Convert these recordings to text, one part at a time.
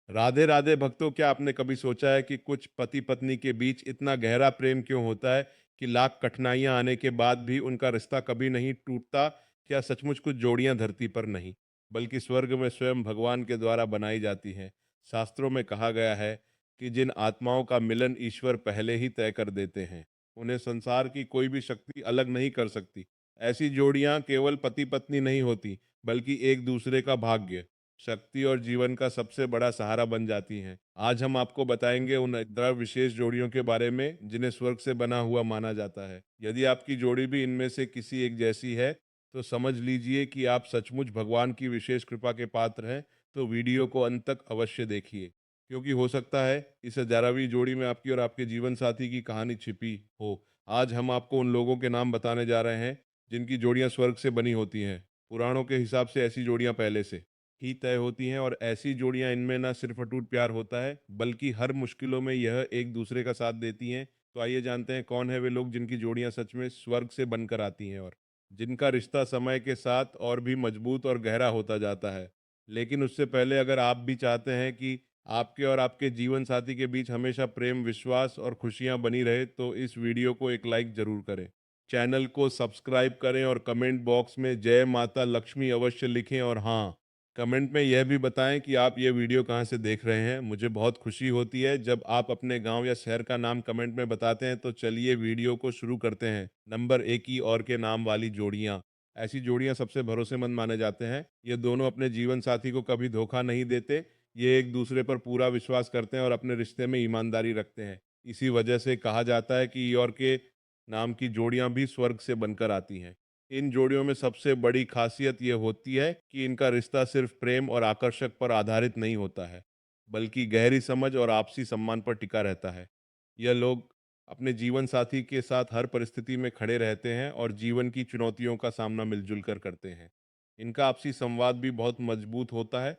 राधे राधे भक्तों, क्या आपने कभी सोचा है कि कुछ पति पत्नी के बीच इतना गहरा प्रेम क्यों होता है कि लाख कठिनाइयां आने के बाद भी उनका रिश्ता कभी नहीं टूटता? क्या सचमुच कुछ जोड़ियां धरती पर नहीं बल्कि स्वर्ग में स्वयं भगवान के द्वारा बनाई जाती हैं? शास्त्रों में कहा गया है कि जिन आत्माओं का मिलन ईश्वर पहले ही तय कर देते हैं, उन्हें संसार की कोई भी शक्ति अलग नहीं कर सकती। ऐसी जोड़ियां केवल पति पत्नी नहीं होती, बल्कि एक दूसरे का भाग्य, शक्ति और जीवन का सबसे बड़ा सहारा बन जाती हैं। आज हम आपको बताएंगे उन 11 विशेष जोड़ियों के बारे में जिन्हें स्वर्ग से बना हुआ माना जाता है। यदि आपकी जोड़ी भी इनमें से किसी एक जैसी है, तो समझ लीजिए कि आप सचमुच भगवान की विशेष कृपा के पात्र हैं। तो वीडियो को अंत तक अवश्य देखिए, क्योंकि हो सकता है इस 11वीं जोड़ी में आपकी और आपके जीवन साथी की कहानी छिपी हो। आज हम आपको उन लोगों के नाम बताने जा रहे हैं जिनकी जोड़ियां स्वर्ग से बनी होती हैं। पुराणों के हिसाब से ऐसी जोड़ियां पहले से ही तय होती हैं, और ऐसी जोड़ियां इनमें न सिर्फ अटूट प्यार होता है, बल्कि हर मुश्किलों में यह एक दूसरे का साथ देती हैं। तो आइए जानते हैं कौन है वे लोग जिनकी जोड़ियां सच में स्वर्ग से बनकर आती हैं और जिनका रिश्ता समय के साथ और भी मजबूत और गहरा होता जाता है। लेकिन उससे पहले, अगर आप भी चाहते हैं कि आपके और आपके जीवन साथी के बीच हमेशा प्रेम, विश्वास और खुशियां बनी रहे, तो इस वीडियो को एक लाइक जरूर करें। चैनल को सब्सक्राइब करें और कमेंट बॉक्स में जय माता लक्ष्मी अवश्य लिखें। और हाँ, कमेंट में यह भी बताएं कि आप ये वीडियो कहाँ से देख रहे हैं। मुझे बहुत खुशी होती है जब आप अपने गांव या शहर का नाम कमेंट में बताते हैं। तो चलिए वीडियो को शुरू करते हैं। नंबर 1, की और के नाम वाली जोड़ियां। ऐसी जोड़ियां सबसे भरोसेमंद माने जाते हैं। ये दोनों अपने जीवन साथी को कभी धोखा नहीं देते। ये एक दूसरे पर पूरा विश्वास करते हैं और अपने रिश्ते में ईमानदारी रखते हैं। इसी वजह से कहा जाता है कि और के नाम की जोड़ियां भी स्वर्ग से बनकर आती हैं। इन जोड़ियों में सबसे बड़ी खासियत यह होती है कि इनका रिश्ता सिर्फ प्रेम और आकर्षक पर आधारित नहीं होता है, बल्कि गहरी समझ और आपसी सम्मान पर टिका रहता है। यह लोग अपने जीवन साथी के साथ हर परिस्थिति में खड़े रहते हैं और जीवन की चुनौतियों का सामना मिलजुल कर करते हैं। इनका आपसी संवाद भी बहुत मजबूत होता है,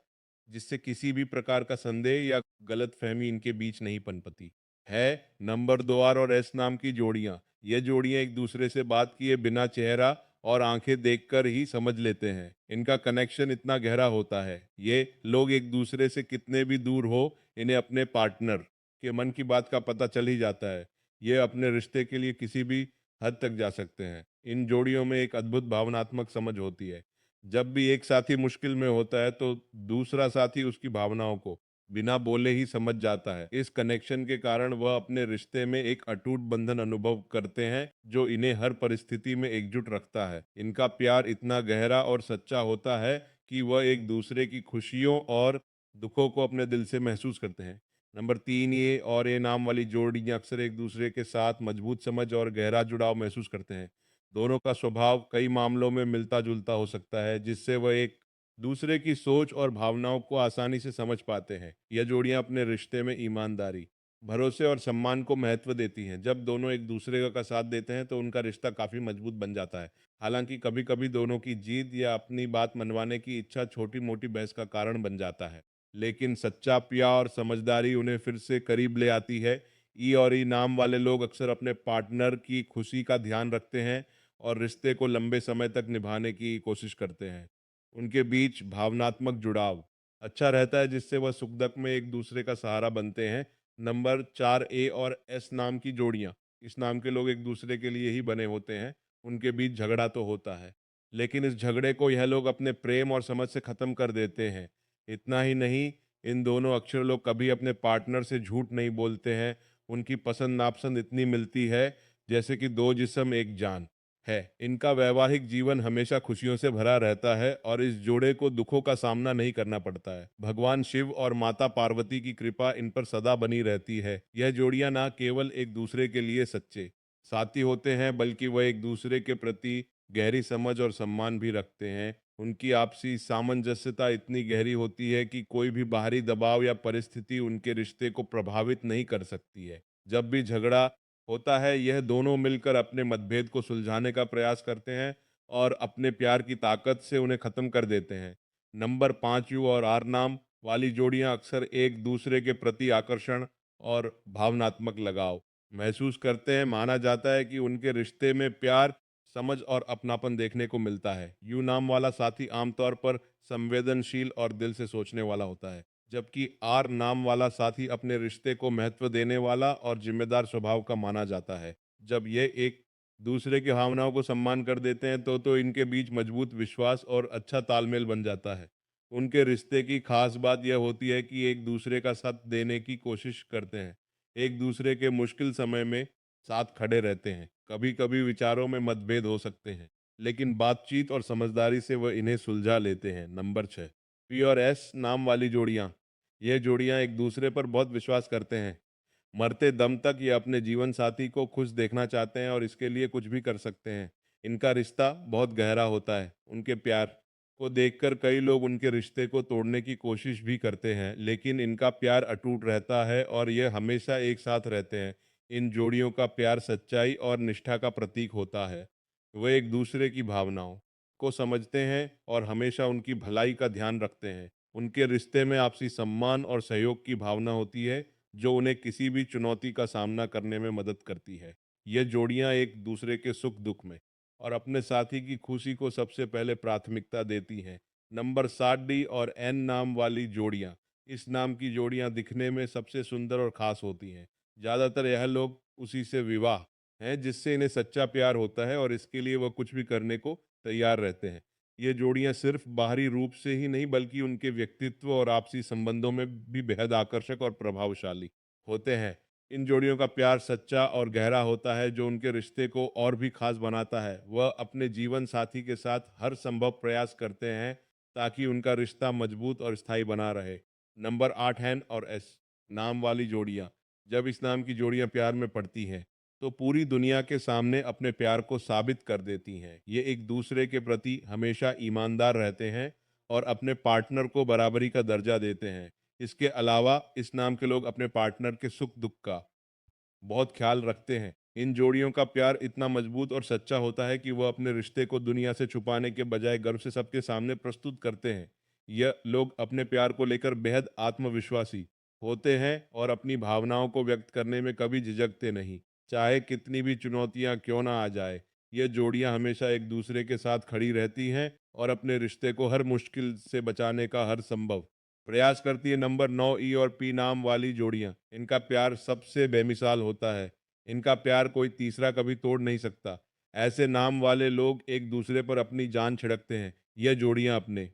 जिससे किसी भी प्रकार का संदेह या गलतफहमी इनके बीच नहीं पनपती है। नंबर 2, आर और एस नाम की जोड़ियां। ये जोड़ियां एक दूसरे से बात किए बिना चेहरा और आंखें देखकर ही समझ लेते हैं। इनका कनेक्शन इतना गहरा होता है, ये लोग एक दूसरे से कितने भी दूर हो, इन्हें अपने पार्टनर के मन की बात का पता चल ही जाता है। ये अपने रिश्ते के लिए किसी भी हद तक जा सकते हैं। इन जोड़ियों में एक अद्भुत भावनात्मक समझ होती है। जब भी एक साथी मुश्किल में होता है, तो दूसरा साथी उसकी भावनाओं को बिना बोले ही समझ जाता है। इस कनेक्शन के कारण वह अपने रिश्ते में एक अटूट बंधन अनुभव करते हैं, जो इन्हें हर परिस्थिति में एकजुट रखता है। इनका प्यार इतना गहरा और सच्चा होता है कि वह एक दूसरे की खुशियों और दुखों को अपने दिल से महसूस करते हैं। नंबर 3, ये और ये नाम वाली जोड़ियां अक्सर एक दूसरे के साथ मजबूत समझ और गहरा जुड़ाव महसूस करते हैं। दोनों का स्वभाव कई मामलों में मिलता जुलता हो सकता है, जिससे वह एक दूसरे की सोच और भावनाओं को आसानी से समझ पाते हैं। यह जोड़ियां अपने रिश्ते में ईमानदारी, भरोसे और सम्मान को महत्व देती हैं। जब दोनों एक दूसरे का साथ देते हैं, तो उनका रिश्ता काफी मजबूत बन जाता है। हालांकि कभी कभी दोनों की जीत या अपनी बात मनवाने की इच्छा छोटी मोटी बहस का कारण बन जाता है, लेकिन सच्चा प्यार और समझदारी उन्हें फिर से करीब ले आती है। ई और ई नाम वाले लोग अक्सर अपने पार्टनर की खुशी का ध्यान रखते हैं और रिश्ते को लंबे समय तक निभाने की कोशिश करते हैं। उनके बीच भावनात्मक जुड़ाव अच्छा रहता है, जिससे वह सुख दुख में एक दूसरे का सहारा बनते हैं। नंबर 4, ए और एस नाम की जोड़ियां। इस नाम के लोग एक दूसरे के लिए ही बने होते हैं। उनके बीच झगड़ा तो होता है, लेकिन इस झगड़े को यह लोग अपने प्रेम और समझ से खत्म कर देते हैं। इतना ही नहीं, इन दोनों अक्षर लोग कभी अपने पार्टनर से झूठ नहीं बोलते हैं। उनकी पसंद नापसंद इतनी मिलती है जैसे कि दो जिस्म एक जान है। इनका वैवाहिक जीवन हमेशा खुशियों से भरा रहता है और इस जोड़े को दुखों का सामना नहीं करना पड़ता है। भगवान शिव और माता पार्वती की कृपा इन पर सदा बनी रहती है। यह जोड़ियां ना केवल एक दूसरे के लिए सच्चे साथी होते हैं, बल्कि वह एक दूसरे के प्रति गहरी समझ और सम्मान भी रखते हैं। उनकी आपसी सामंजस्यता इतनी गहरी होती है कि कोई भी बाहरी दबाव या परिस्थिति उनके रिश्ते को प्रभावित नहीं कर सकती है। जब भी झगड़ा होता है, यह दोनों मिलकर अपने मतभेद को सुलझाने का प्रयास करते हैं और अपने प्यार की ताकत से उन्हें खत्म कर देते हैं। नंबर 5, यू और आर नाम वाली जोड़ियां अक्सर एक दूसरे के प्रति आकर्षण और भावनात्मक लगाव महसूस करते हैं। माना जाता है कि उनके रिश्ते में प्यार, समझ और अपनापन देखने को मिलता है। यू नाम वाला साथी आमतौर पर संवेदनशील और दिल से सोचने वाला होता है। जबकि आर नाम वाला साथी अपने रिश्ते को महत्व देने वाला और जिम्मेदार स्वभाव का माना जाता है। जब ये एक दूसरे की भावनाओं को सम्मान कर देते हैं तो इनके बीच मजबूत विश्वास और अच्छा तालमेल बन जाता है। उनके रिश्ते की खास बात यह होती है कि एक दूसरे का साथ देने की कोशिश करते हैं, एक दूसरे के मुश्किल समय में साथ खड़े रहते हैं। कभी कभी विचारों में मतभेद हो सकते हैं, लेकिन बातचीत और समझदारी से वह इन्हें सुलझा लेते हैं। नंबर 6, पी और एस नाम वाली जोड़ियाँ। ये जोड़ियां एक दूसरे पर बहुत विश्वास करते हैं। मरते दम तक ये अपने जीवन साथी को खुश देखना चाहते हैं और इसके लिए कुछ भी कर सकते हैं। इनका रिश्ता बहुत गहरा होता है। उनके प्यार को देखकर कई लोग उनके रिश्ते को तोड़ने की कोशिश भी करते हैं, लेकिन इनका प्यार अटूट रहता है और ये हमेशा एक साथ रहते हैं। इन जोड़ियों का प्यार सच्चाई और निष्ठा का प्रतीक होता है। वे एक दूसरे की भावनाओं को समझते हैं और हमेशा उनकी भलाई का ध्यान रखते हैं। उनके रिश्ते में आपसी सम्मान और सहयोग की भावना होती है, जो उन्हें किसी भी चुनौती का सामना करने में मदद करती है। ये जोड़ियां एक दूसरे के सुख दुख में और अपने साथी की खुशी को सबसे पहले प्राथमिकता देती हैं। नंबर 7, डी और एन नाम वाली जोड़ियां। इस नाम की जोड़ियां दिखने में सबसे सुंदर और खास होती हैं। ज़्यादातर यह लोग उसी से विवाह हैं जिससे इन्हें सच्चा प्यार होता है और इसके लिए वह कुछ भी करने को तैयार रहते हैं। ये जोड़ियां सिर्फ बाहरी रूप से ही नहीं बल्कि उनके व्यक्तित्व और आपसी संबंधों में भी बेहद आकर्षक और प्रभावशाली होते हैं। इन जोड़ियों का प्यार सच्चा और गहरा होता है, जो उनके रिश्ते को और भी खास बनाता है। वह अपने जीवन साथी के साथ हर संभव प्रयास करते हैं ताकि उनका रिश्ता मजबूत और स्थायी बना रहे। नंबर 8, एन और एस नाम वाली जोड़ियां। जब इस नाम की जोड़ियां प्यार में पड़ती हैं तो पूरी दुनिया के सामने अपने प्यार को साबित कर देती हैं। ये एक दूसरे के प्रति हमेशा ईमानदार रहते हैं और अपने पार्टनर को बराबरी का दर्जा देते हैं। इसके अलावा इस नाम के लोग अपने पार्टनर के सुख दुख का बहुत ख्याल रखते हैं। इन जोड़ियों का प्यार इतना मजबूत और सच्चा होता है कि वह अपने रिश्ते को दुनिया से छुपाने के बजाय गर्व से सबके सामने प्रस्तुत करते हैं। यह लोग अपने प्यार को लेकर बेहद आत्मविश्वासी होते हैं और अपनी भावनाओं को व्यक्त करने में कभी झिझकते नहीं, चाहे कितनी भी चुनौतियां क्यों ना आ जाए। ये जोड़ियां हमेशा एक दूसरे के साथ खड़ी रहती हैं और अपने रिश्ते को हर मुश्किल से बचाने का हर संभव प्रयास करती है। नंबर 9, ई और पी नाम वाली जोड़ियां। इनका प्यार सबसे बेमिसाल होता है। इनका प्यार कोई तीसरा कभी तोड़ नहीं सकता। ऐसे नाम वाले लोग एक दूसरे पर अपनी जान छिड़कते हैं। यह जोड़ियां अपने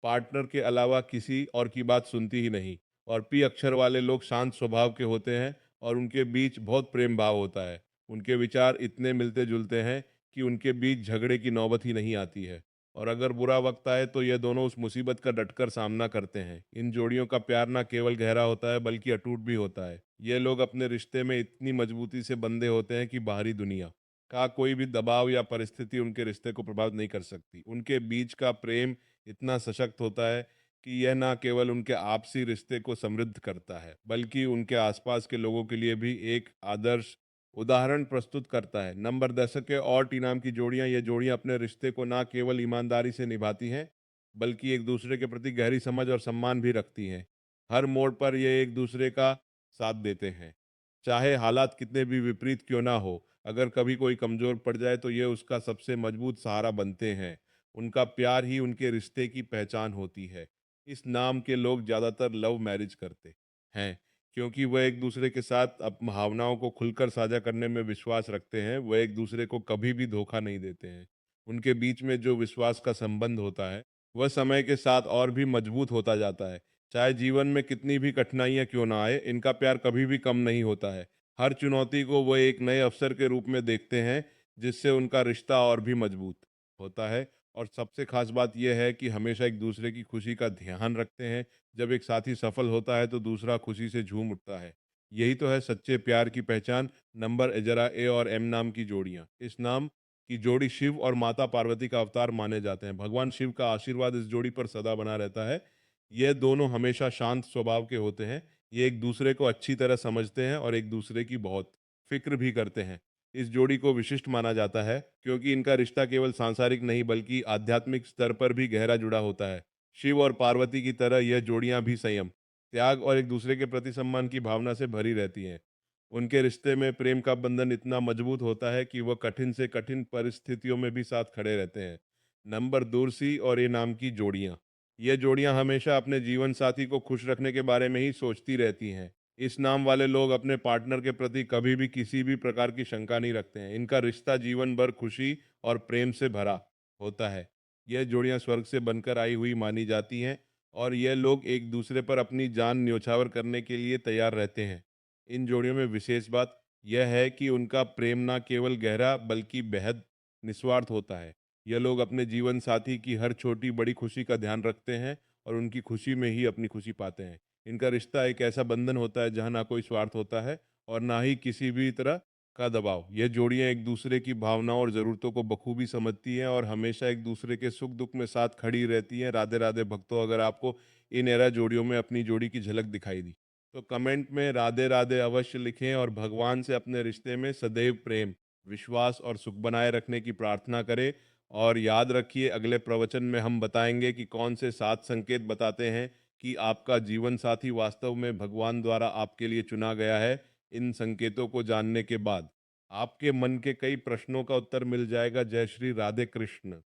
पार्टनर के अलावा किसी और की बात सुनती ही नहीं। और पी अक्षर वाले लोग शांत स्वभाव के होते हैं और उनके बीच बहुत प्रेम भाव होता है। उनके विचार इतने मिलते जुलते हैं कि उनके बीच झगड़े की नौबत ही नहीं आती है। और अगर बुरा वक्त आए तो ये दोनों उस मुसीबत का डटकर सामना करते हैं। इन जोड़ियों का प्यार ना केवल गहरा होता है बल्कि अटूट भी होता है। ये लोग अपने रिश्ते में इतनी मजबूती से बंधे होते हैं कि बाहरी दुनिया का कोई भी दबाव या परिस्थिति उनके रिश्ते को प्रभावित नहीं कर सकती। उनके बीच का प्रेम इतना सशक्त होता है कि यह ना केवल उनके आपसी रिश्ते को समृद्ध करता है बल्कि उनके आसपास के लोगों के लिए भी एक आदर्श उदाहरण प्रस्तुत करता है। नंबर 10 के और टी नाम की जोड़ियां। ये जोड़ियां अपने रिश्ते को ना केवल ईमानदारी से निभाती हैं बल्कि एक दूसरे के प्रति गहरी समझ और सम्मान भी रखती हैं। हर मोड़ पर ये एक दूसरे का साथ देते हैं, चाहे हालात कितने भी विपरीत क्यों ना हो। अगर कभी कोई कमजोर पड़ जाए तो ये उसका सबसे मजबूत सहारा बनते हैं। उनका प्यार ही उनके रिश्ते की पहचान होती है। इस नाम के लोग ज़्यादातर लव मैरिज करते हैं क्योंकि वह एक दूसरे के साथ अब भावनाओं को खुलकर साझा करने में विश्वास रखते हैं। वह एक दूसरे को कभी भी धोखा नहीं देते हैं। उनके बीच में जो विश्वास का संबंध होता है वह समय के साथ और भी मजबूत होता जाता है। चाहे जीवन में कितनी भी कठिनाइयां क्यों ना आए, इनका प्यार कभी भी कम नहीं होता है। हर चुनौती को वह एक नए अवसर के रूप में देखते हैं, जिससे उनका रिश्ता और भी मजबूत होता है। और सबसे खास बात यह है कि हमेशा एक दूसरे की खुशी का ध्यान रखते हैं। जब एक साथी सफल होता है तो दूसरा खुशी से झूम उठता है। यही तो है सच्चे प्यार की पहचान। नंबर जरा ए और एम नाम की जोड़ियां। इस नाम की जोड़ी शिव और माता पार्वती का अवतार माने जाते हैं। भगवान शिव का आशीर्वाद इस जोड़ी पर सदा बना रहता है। ये दोनों हमेशा शांत स्वभाव के होते हैं। ये एक दूसरे को अच्छी तरह समझते हैं और एक दूसरे की बहुत फिक्र भी करते हैं। इस जोड़ी को विशिष्ट माना जाता है क्योंकि इनका रिश्ता केवल सांसारिक नहीं बल्कि आध्यात्मिक स्तर पर भी गहरा जुड़ा होता है। शिव और पार्वती की तरह यह जोड़ियां भी संयम, त्याग और एक दूसरे के प्रति सम्मान की भावना से भरी रहती हैं। उनके रिश्ते में प्रेम का बंधन इतना मजबूत होता है कि वह कठिन से कठिन परिस्थितियों में भी साथ खड़े रहते हैं। नंबर 2, सी और ए नाम की जोड़ियां। ये जोड़ियां हमेशा अपने जीवन साथी को खुश रखने के बारे में ही सोचती रहती हैं। इस नाम वाले लोग अपने पार्टनर के प्रति कभी भी किसी भी प्रकार की शंका नहीं रखते हैं। इनका रिश्ता जीवन भर खुशी और प्रेम से भरा होता है। यह जोड़ियां स्वर्ग से बनकर आई हुई मानी जाती हैं और यह लोग एक दूसरे पर अपनी जान न्योछावर करने के लिए तैयार रहते हैं। इन जोड़ियों में विशेष बात यह है कि उनका प्रेम ना केवल गहरा बल्कि बेहद निस्वार्थ होता है। यह लोग अपने जीवन साथी की हर छोटी बड़ी खुशी का ध्यान रखते हैं और उनकी खुशी में ही अपनी खुशी पाते हैं। इनका रिश्ता एक ऐसा बंधन होता है जहाँ ना कोई स्वार्थ होता है और ना ही किसी भी तरह का दबाव। यह जोड़ियां एक दूसरे की भावनाओं और ज़रूरतों को बखूबी समझती हैं और हमेशा एक दूसरे के सुख दुख में साथ खड़ी रहती हैं। राधे राधे भक्तों, अगर आपको इन एरा जोड़ियों में अपनी जोड़ी की झलक दिखाई दी तो कमेंट में राधे राधे अवश्य लिखें और भगवान से अपने रिश्ते में सदैव प्रेम, विश्वास और सुख बनाए रखने की प्रार्थना करें। और याद रखिए, अगले प्रवचन में हम बताएंगे कि कौन से 7 संकेत बताते हैं कि आपका जीवन साथी वास्तव में भगवान द्वारा आपके लिए चुना गया है। इन संकेतों को जानने के बाद आपके मन के कई प्रश्नों का उत्तर मिल जाएगा। जय श्री राधे कृष्ण।